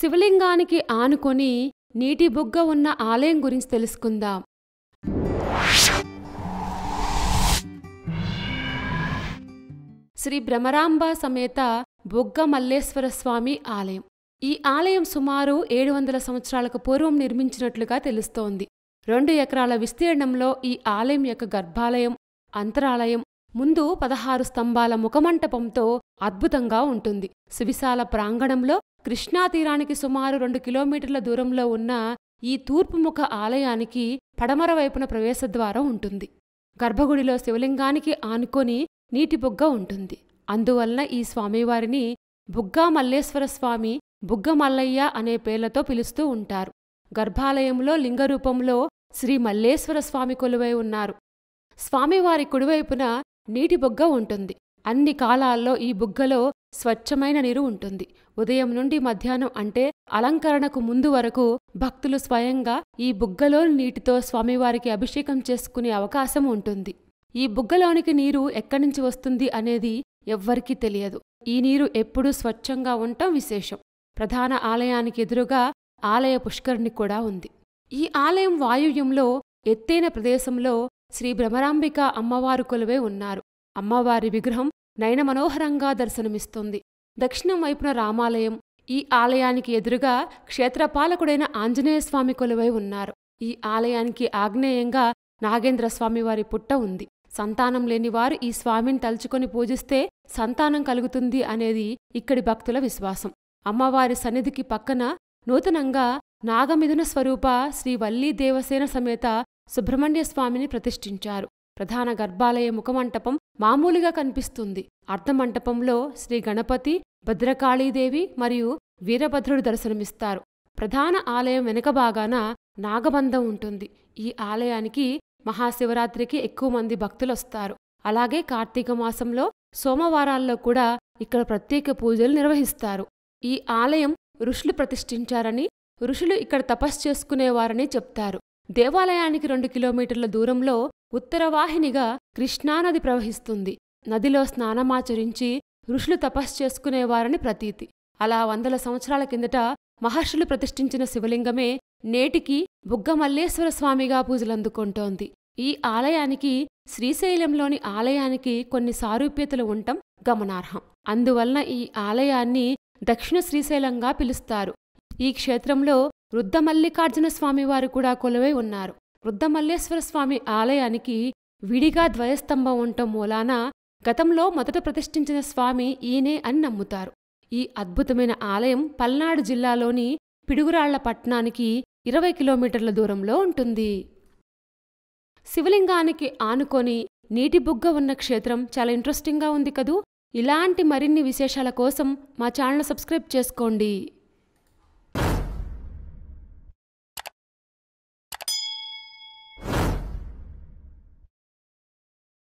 శివలింగానికి ఆనుకొని నీటి బుగ్గ ఉన్న ఆలయం గురించి తెలుసుకుందాం. శ్రీ భ్రమరాంబ సమేత బుగ్గ మల్లేశ్వర స్వామి ఆలయం. ఈ ఆలయం సుమారు 700 సంవత్సరాలకు పూర్వం నిర్మించినట్లుగా తెలుస్తోంది. 2 ఎకరాల విస్తీర్ణంలో ఈ ఆలయం యొక్క గర్భాలయం, అంతరాలయం ముందు 16 స్తంభాల ముఖమంటపంతో అద్భుతంగా ఉంటుంది. సువిశాల ప్రాంగణంలో కృష్ణాతీరానికి సుమారు 2 కిలోమీటర్ల దూరంలో ఉన్న ఈ తూర్పుముఖ ఆలయానికి పడమర వైపున ప్రవేశద్వారం ఉంటుంది. గర్భగుడిలో శివలింగానికి ఆనుకొని నీటి బుగ్గ ఉంటుంది. అందువలన ఈ స్వామివారిని బుగ్గా మల్లేశ్వర స్వామి, బుగ్గ మల్లయ్య అనే పేర్లతో పిలుస్తూ ఉంటారు. గర్భాలయంలో లింగరూపంలో శ్రీ మల్లేశ్వర స్వామి కొలువై ఉన్నారు. స్వామివారి కుడివైపున నీటి బుగ్గ ఉంటుంది. అన్ని కాలాల్లో ఈ బుగ్గలో స్వచ్ఛమైన నీరు ఉంటుంది. ఉదయం నుండి మధ్యాహ్నం అంటే అలంకరణకు ముందు వరకు భక్తులు స్వయంగా ఈ బుగ్గలోని నీటితో స్వామివారికి అభిషేకం చేసుకునే అవకాశం ఉంటుంది. ఈ బుగ్గలోనికి నీరు ఎక్కడ్నుంచి వస్తుంది అనేది ఎవ్వరికీ తెలియదు. ఈ నీరు ఎప్పుడూ స్వచ్ఛంగా ఉండటం విశేషం. ప్రధాన ఆలయానికి ఎదురుగా ఆలయ పుష్కరిణి కూడా ఉంది. ఈ ఆలయం వాయువ్యంలో ఎత్తైన ప్రదేశంలో శ్రీ భ్రమరాంబిక అమ్మవారు కొలువై ఉన్నారు. అమ్మవారి విగ్రహం నయనమనోహరంగా దర్శనమిస్తుంది. దక్షిణం వైపున రామాలయం, ఈ ఆలయానికి ఎదురుగా క్షేత్రపాలకుడైన ఆంజనేయస్వామి కొలువై ఉన్నారు. ఈ ఆలయానికి ఆగ్నేయంగా నాగేంద్రస్వామివారి పుట్ట ఉంది. సంతానం లేనివారు ఈ స్వామిని తలుచుకొని పూజిస్తే సంతానం కలుగుతుంది అనేది ఇక్కడి భక్తుల విశ్వాసం. అమ్మవారి సన్నిధికి పక్కన నూతనంగా నాగమిథున స్వరూప శ్రీ వల్లీ దేవసేన సమేత సుబ్రహ్మణ్యస్వామిని ప్రతిష్ఠించారు. ప్రధాన గర్భాలయ ముఖమంటపం మామూలుగా కనిపిస్తుంది. అర్ధమంటపంలో శ్రీ గణపతి, భద్రకాళీదేవి మరియు వీరభద్రుడు దర్శనమిస్తారు. ప్రధాన ఆలయం వెనుక భాగాన నాగబంధం ఉంటుంది. ఈ ఆలయానికి మహాశివరాత్రికి ఎక్కువ మంది భక్తులొస్తారు. అలాగే కార్తీక మాసంలో సోమవారాల్లో కూడా ఇక్కడ ప్రత్యేక పూజలు నిర్వహిస్తారు. ఈ ఆలయం ఋషులు ప్రతిష్ఠించారని, ఋషులు ఇక్కడ తపస్సు చేసుకునేవారని చెప్తారు. దేవాలయానికి 2 కిలోమీటర్ల దూరంలో ఉత్తరవాహినిగా కృష్ణానది ప్రవహిస్తుంది. నదిలో స్నానమాచరించి ఋషులు తపస్సు చేసుకునేవారని ప్రతీతి. అలా 100 సంవత్సరాల కిందట మహర్షులు ప్రతిష్ఠించిన శివలింగమే నేటికి బుగ్గ మల్లేశ్వర స్వామిగా పూజలందుకుంటోంది. ఈ ఆలయానికి శ్రీశైలంలోని ఆలయానికి కొన్ని సారూప్యతలు ఉండటం గమనార్హం. అందువలన ఈ ఆలయాన్ని దక్షిణ శ్రీశైలంగా పిలుస్తారు. ఈ క్షేత్రంలో వృద్ధమల్లికార్జున స్వామివారు కూడా కొలువై ఉన్నారు. వృద్ధమల్లేశ్వర స్వామి ఆలయానికి విడిగా ద్వయస్తంభం ఉండటం మూలాన గతంలో మొదట ప్రతిష్ఠించిన స్వామి ఈయనే అని నమ్ముతారు. ఈ అద్భుతమైన ఆలయం పల్నాడు జిల్లాలోని పిడుగురాళ్ల పట్టణానికి 20 కిలోమీటర్ల దూరంలో ఉంటుంది. శివలింగానికి ఆనుకొని నీటి బుగ్గ ఉన్న క్షేత్రం చాలా ఇంట్రెస్టింగ్గా ఉంది కదూ. ఇలాంటి మరిన్ని విశేషాల కోసం మా ఛానల్ సబ్స్క్రైబ్ చేసుకోండి.